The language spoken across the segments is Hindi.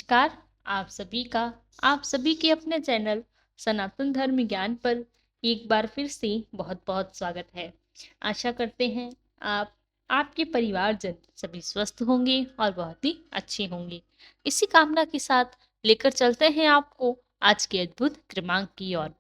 नमस्कार। आप सभी का आप सभी के अपने चैनल सनातन धर्म ज्ञान पर एक बार फिर से बहुत बहुत स्वागत है। आशा करते हैं आप आपके परिवारजन सभी स्वस्थ होंगे और बहुत ही अच्छे होंगे। इसी कामना के साथ लेकर चलते हैं आपको आज के अद्भुत क्रमांक की ओर।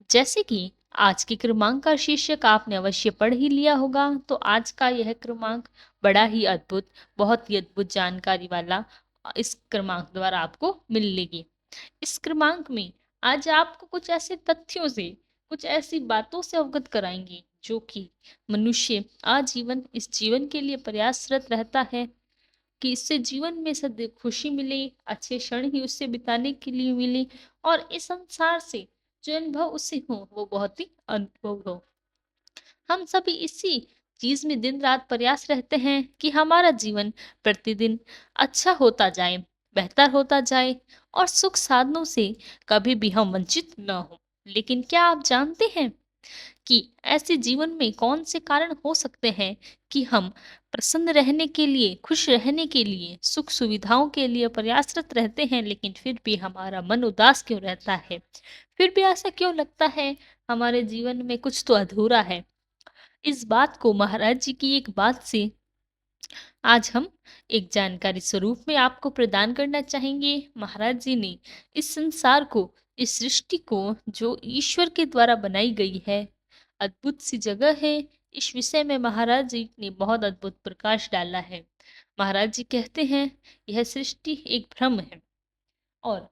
जैसे कि आज के क्रमांक का शीर्षक आपने अवश्य पढ़ ही लिया होगा, तो आज का यह क्रमांक बड़ा ही अद्भुत, बहुत ही अद्भुत जानकारी वाला इस क्रमांक द्वारा आपको मिलेगी। इस क्रमांक में आज आपको कुछ ऐसे तथ्यों से, कुछ ऐसी बातों से अवगत कराएंगे जो कि मनुष्य आजीवन इस जीवन के लिए प्रयासरत रहता है कि इससे जीवन में सदैव खुशी मिले, अच्छे क्षण ही उससे बिताने के लिए मिले और इस संसार से जो अनुभव उसे हो वो बहुत ही अनुभव हो। हम सभी इसी चीज में दिन रात प्रयास रहते हैं कि हमारा जीवन प्रतिदिन अच्छा होता जाए, बेहतर होता जाए और सुख साधनों से कभी भी हम वंचित न हो। लेकिन क्या आप जानते हैं कि ऐसे जीवन में कौन से कारण हो सकते हैं कि हम प्रसन्न रहने के लिए, खुश रहने के लिए, सुख सुविधाओं के लिए प्रयासरत रहते हैं, लेकिन फिर भी हमारा मन उदास क्यों रहता है? फिर भी ऐसा क्यों लगता है हमारे जीवन में कुछ तो अधूरा है? इस बात को महाराज जी की एक बात से आज हम एक जानकारी स्वरूप में आपको प्रदान करना चाहेंगे। महाराज जी ने इस संसार को, इस सृष्टि को जो ईश्वर के द्वारा बनाई गई है, अद्भुत सी जगह है, इस विषय में महाराज जी ने बहुत अद्भुत प्रकाश डाला है। महाराज जी कहते हैं यह सृष्टि एक भ्रम है और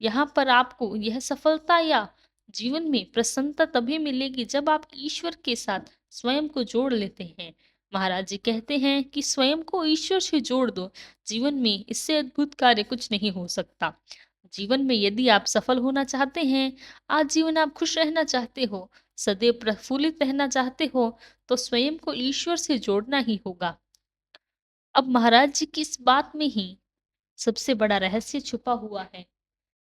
यहाँ पर आपको यह सफलता या जीवन में प्रसन्नता तभी मिलेगी जब आप ईश्वर के साथ स्वयं को जोड़ लेते हैं। महाराज जी कहते हैं कि स्वयं को ईश्वर से जोड़ दो, जीवन में इससे अद्भुत कार्य कुछ नहीं हो सकता। जीवन में यदि आप सफल होना चाहते हैं, आज जीवन आप खुश रहना चाहते हो, सदैव प्रफुल्लित रहना चाहते हो, तो स्वयं को ईश्वर से जोड़ना ही होगा। अब महाराज जी की इस बात में ही सबसे बड़ा रहस्य छुपा हुआ है।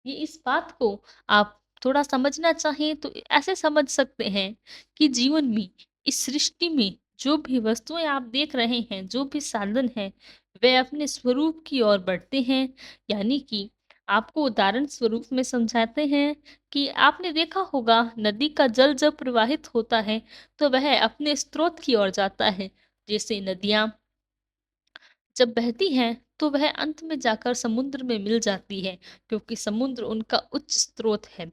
ये इस बात को आप थोड़ा समझना चाहें तो ऐसे समझ सकते हैं कि जीवन में, इस सृष्टि में जो भी वस्तुएं आप देख रहे हैं, जो भी साधन हैं, वे अपने स्वरूप की ओर बढ़ते हैं। यानी कि आपको उदाहरण स्वरूप में समझाते हैं कि आपने देखा होगा नदी का जल जब प्रवाहित होता है तो वह अपने स्रोत की ओर जाता है। जैसे नदियां जब बहती हैं तो वह अंत में जाकर समुद्र में मिल जाती है, क्योंकि समुद्र उनका उच्च स्रोत है।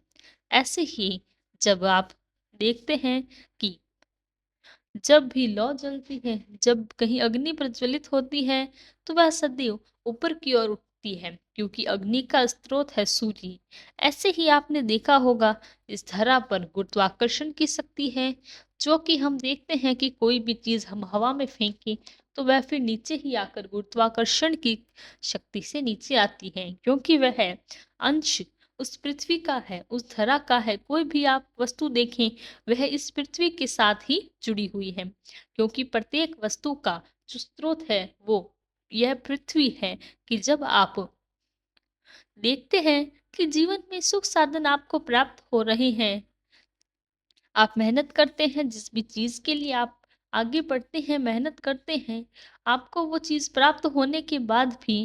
ऐसे ही जब आप देखते हैं कि जब भी लौ जलती है, जब कहीं अग्नि प्रज्वलित होती है, तो वह सदैव ऊपर की ओर उठती है, क्योंकि अग्नि का स्रोत है सूर्य। ऐसे ही आपने देखा होगा इस धरा पर गुरुत्वाकर्षण की शक्ति है, जो कि हम देखते हैं कि कोई भी चीज हम हवा में फेंकें तो वह फिर नीचे ही आकर गुरुत्वाकर्षण की शक्ति से नीचे आती है, क्योंकि वह अंश उस पृथ्वी का है, उस धरा का है। कोई भी आप वस्तु देखें वह इस पृथ्वी के साथ ही जुड़ी हुई है, क्योंकि प्रत्येक वस्तु का जो स्रोत है वो यह पृथ्वी है। कि जब आप देखते हैं कि जीवन में सुख साधन आपको प्राप्त हो रहे हैं, आप मेहनत करते हैं, जिस भी चीज के लिए आप आगे बढ़ते हैं, मेहनत करते हैं, आपको वो चीज प्राप्त होने के बाद भी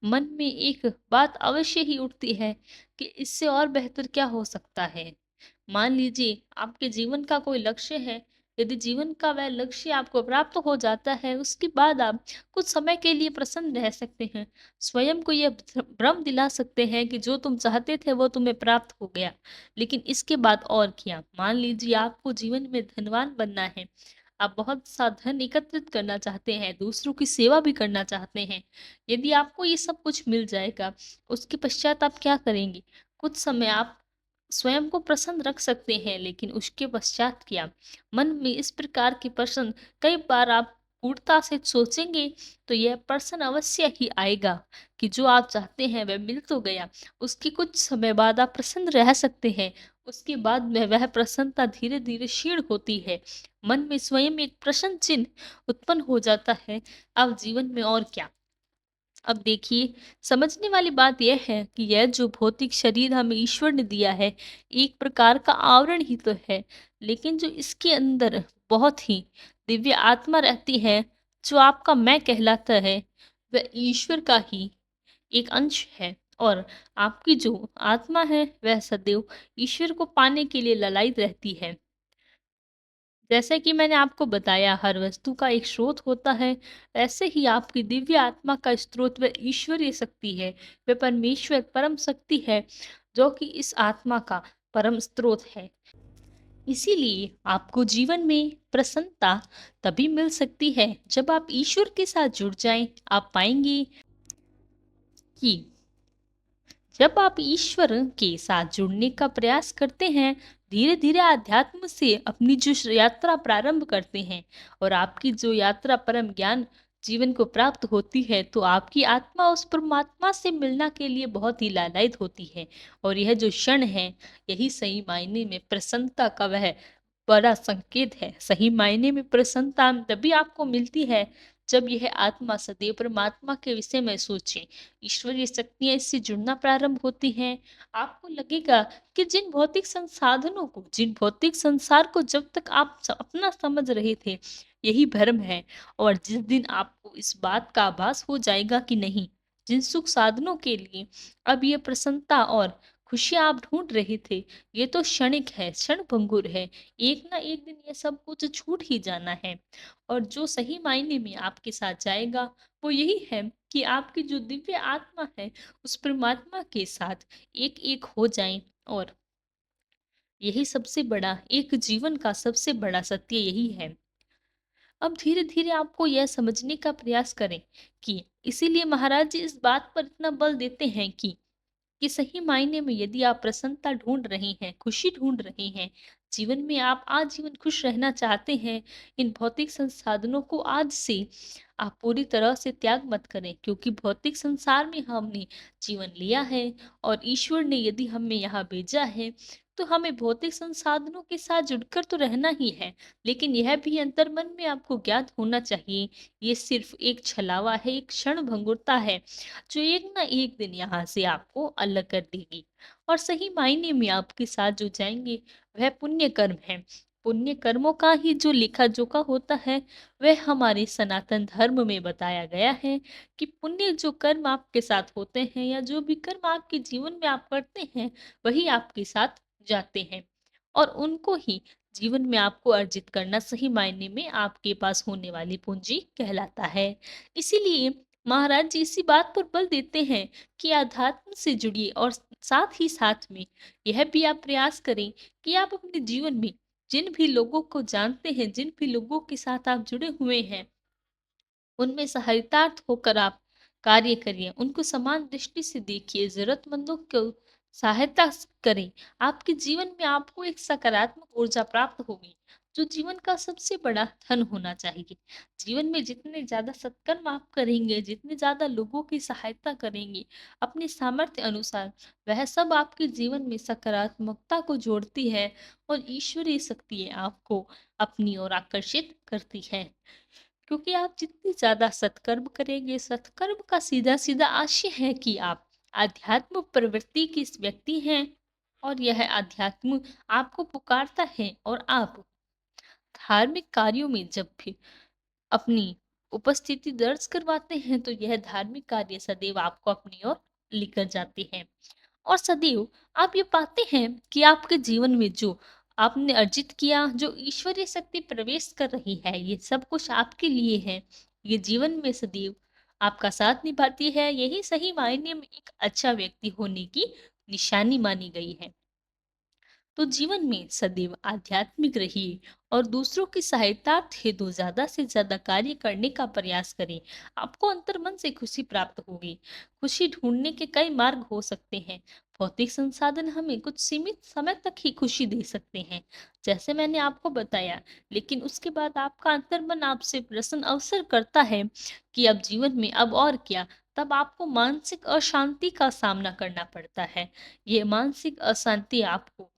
मन में एक बात अवश्य ही उठती है कि इससे और बेहतर क्या हो सकता है। मान लीजिए आपके जीवन का कोई लक्ष्य है, यदि जीवन का वह लक्ष्य आपको प्राप्त हो जाता है, उसके बाद आप कुछ समय के लिए प्रसन्न रह सकते हैं, स्वयं को यह भ्रम दिला सकते हैं कि जो तुम चाहते थे वो तुम्हें प्राप्त हो गया। लेकिन इसके बाद और क्या? मान लीजिए आपको जीवन में धनवान बनना है, आप बहुत सा धन एकत्रित करना चाहते हैं, दूसरों की सेवा भी करना चाहते हैं। यदि आपको ये सब कुछ मिल जाएगा, उसके पश्चात आप क्या करेंगे? कुछ समय आप स्वयं को प्रसन्न रख सकते हैं, लेकिन उसके पश्चात क्या? मन में इस प्रकार के प्रश्न कई बार आप गूढ़ता से सोचेंगे तो यह प्रश्न अवश्य ही आएगा कि जो आप चाहते हैं वह मिल तो गया, उसके कुछ समय बाद आप प्रसन्न रह सकते हैं, उसके बाद में वह प्रसन्नता धीरे धीरे क्षीण होती है। मन में स्वयं एक प्रश्न चिन्ह उत्पन्न हो जाता है, अब जीवन में और क्या? अब देखिए, समझने वाली बात यह है कि यह जो भौतिक शरीर हमें ईश्वर ने दिया है, एक प्रकार का आवरण ही तो है, लेकिन जो इसके अंदर बहुत ही दिव्य आत्मा रहती है, जो आपका मैं कहलाता है, वह ईश्वर का ही एक अंश है और आपकी जो आत्मा है वह सदैव ईश्वर को पाने के लिए ललायत रहती है। जैसे कि मैंने आपको बताया हर वस्तु का एक स्रोत होता है, ऐसे ही आपकी दिव्य आत्मा का स्रोत वह ईश्वरीय शक्ति है, वह परमेश्वर परम शक्ति है, जो कि इस आत्मा का परम स्रोत है। इसीलिए आपको जीवन में प्रसन्नता तभी मिल सकती है जब आप ईश्वर के साथ जुड़ जाएं। आप पाएंगे कि जब आप ईश्वर के साथ जुड़ने का प्रयास करते हैं, धीरे धीरे आध्यात्म से अपनी जो यात्रा प्रारंभ करते हैं और आपकी जो यात्रा परम ज्ञान जीवन को प्राप्त होती है, तो आपकी आत्मा उस परमात्मा से मिलना के लिए बहुत ही लालायित होती है। और यह जो क्षण है, यही सही मायने में प्रसन्नता का वह बड़ा संकेत है। सही मायने में प्रसन्नता तभी आपको मिलती है जब यह आत्मा सदैव परमात्मा के विषय में सोचे, ईश्वरीय शक्तियाँ इससे जुड़ना प्रारंभ होती हैं। आपको लगेगा कि जिन भौतिक संसाधनों को, जिन भौतिक संसार को जब तक आप अपना समझ रहे थे, यही भ्रम है। और जिस दिन आपको इस बात का आभास हो जाएगा कि नहीं, जिन सुख साधनों के लिए अब ये प्रसन्नता और खुशियां आप ढूंढ रहे थे, ये तो क्षणिक है, क्षण भंगुर है। एक ना एक दिन ये सब कुछ छूट ही जाना है। और जो सही मायने में आपके साथ जाएगा, वो यही है कि आपकी जो दिव्य आत्मा है, उस परमात्मा के साथ एक एक हो जाएं। और यही सबसे बड़ा, एक जीवन का सबसे बड़ा सत्य यही है। अब धीरे धीरे आपको यह समझने का प्रयास करें कि इसीलिए महाराज जी इस बात पर इतना बल देते हैं कि सही मायने में यदि आप प्रसन्नता ढूंढ रहे हैं, खुशी ढूंढ रहे हैं, जीवन में आप आजीवन खुश रहना चाहते हैं, इन भौतिक संसाधनों को आज से आप पूरी तरह से त्याग मत करें, क्योंकि भौतिक संसार में हमने जीवन लिया है और ईश्वर ने यदि हमें यहाँ भेजा है, तो हमें भौतिक संसाधनों के साथ जुड़कर तो रहना ही है। लेकिन यह भी अंतर्मन में आपको ज्ञात होना चाहिए, ये सिर्फ एक छलावा है, एक क्षण भंगुरता है, जो एक ना एक दिन यहाँ से आपको अलग कर देगी। और सही मायने में आपके साथ जो जाएंगे, वह पुण्य कर्म है। पुण्य कर्मों का ही जो लेखा जोखा होता है, वह हमारे सनातन धर्म में बताया गया है कि पुण्य जो कर्म आपके साथ होते हैं, या जो भी कर्म आपके जीवन में आप करते हैं, वही आपके साथ जाते हैं। और उनको ही जीवन में आपको अर्जित करना सही मायने में आपके पास होने वाली पूंजी कहलाता है। इसीलिए महाराज जी इसी बात पर बल देते हैं कि आध्यात्म से जुड़िए, और साथ ही साथ में यह भी आप प्रयास करें कि आप अपने जीवन में जिन भी लोगों को जानते हैं, जिन भी लोगों के साथ आप जुड़े हुए हैं, उनमें सहायतार्थ होकर आप कार्य करिए, उनको समान दृष्टि से देखिए, जरूरतमंदों को सहायता करें। आपके जीवन में आपको एक सकारात्मक ऊर्जा प्राप्त होगी, जो जीवन का सबसे बड़ा धन होना चाहिए। जीवन में जितने ज्यादा सत्कर्म आप करेंगे, जितने ज्यादा लोगों की सहायता करेंगे अपने सामर्थ्य अनुसार, वह सब आपके जीवन में सकारात्मकता को जोड़ती है और ईश्वरीय शक्तियाँ आपको अपनी ओर आकर्षित करती है। क्योंकि आप जितनी ज्यादा सत्कर्म करेंगे, सत्कर्म का सीधा सीधा आशय है कि आप आध्यात्म प्रवृत्ति के व्यक्ति हैं, और यह अध्यात्म आपको पुकारता है। और आप धार्मिक कार्यों में जब भी अपनी उपस्थिति दर्ज करवाते हैं, तो यह धार्मिक कार्य सदैव आपको अपनी ओर लेकर जाते हैं। और सदैव आप ये पाते हैं कि आपके जीवन में जो आपने अर्जित किया, जो ईश्वरीय शक्ति प्रवेश कर रही है, ये सब कुछ आपके लिए है। ये जीवन में सदैव आपका साथ निभाती है। यही सही मायने में एक अच्छा व्यक्ति होने की निशानी मानी गई है। तो जीवन में सदैव आध्यात्मिक रहिए और दूसरों की सहायतार्थ हेतु ज्यादा से ज्यादा कार्य करने का प्रयास करें। आपको अंतर्मन से खुशी प्राप्त होगी। खुशी ढूंढने के कई मार्ग हो सकते हैं। भौतिक संसाधन हमें कुछ सीमित समय तक ही खुशी दे सकते हैं, जैसे मैंने आपको बताया। लेकिन उसके बाद आपका अंतर्मन आपसे प्रश्न अवसर करता है कि अब जीवन में अब और क्या, तब आपको मानसिक अशांति का सामना करना पड़ता है। ये मानसिक अशांति आपको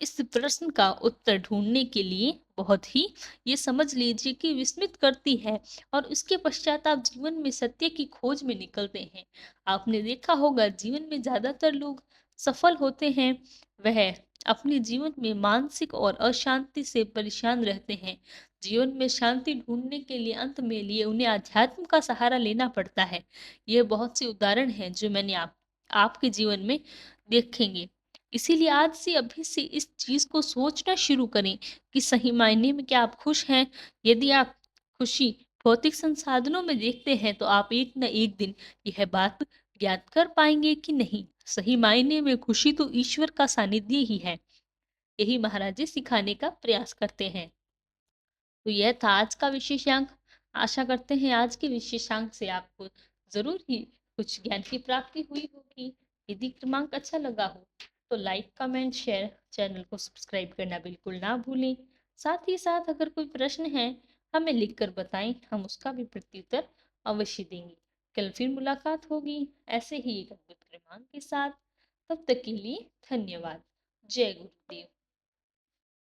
इस प्रश्न का उत्तर ढूंढने के लिए बहुत ही, ये समझ लीजिए कि विस्मित करती है। और उसके पश्चात आप जीवन में सत्य की खोज में निकलते हैं। आपने देखा होगा जीवन में ज्यादातर लोग सफल होते हैं वह अपने जीवन में मानसिक और अशांति से परेशान रहते हैं। जीवन में शांति ढूँढने के लिए उन्हें अध्यात्म का सहारा लेना पड़ता है। ये बहुत से उदाहरण हैं जो मैंने आपके जीवन में देखेंगे। इसीलिए आज से अभी से इस चीज़ को सोचना शुरू करें कि सही मायने में क्या आप खुश हैं? यदि आप खुशी भौतिक संसाधनों में देखते हैं तो आप एक न एक दिन यह बात ज्ञात कर पाएँगे कि नहीं, सही मायने में खुशी तो ईश्वर का सानिध्य ही है। यही महाराज जी सिखाने का प्रयास करते हैं। तो यह था आज का विशेषांक। आशा करते हैं आज के विशेषांक से आपको ज़रूर ही कुछ ज्ञान की प्राप्ति हुई होगी। यदि क्रमांक अच्छा लगा हो तो लाइक, कमेंट, शेयर, चैनल को सब्सक्राइब करना बिल्कुल ना भूलें। साथ ही साथ अगर कोई प्रश्न है हमें लिखकर बताएं, हम उसका भी प्रत्युत्तर अवश्य देंगे। कल फिर मुलाकात होगी ऐसे ही एक अद्भुत क्रमांक के साथ। तब तक के लिए धन्यवाद। जय गुरुदेव।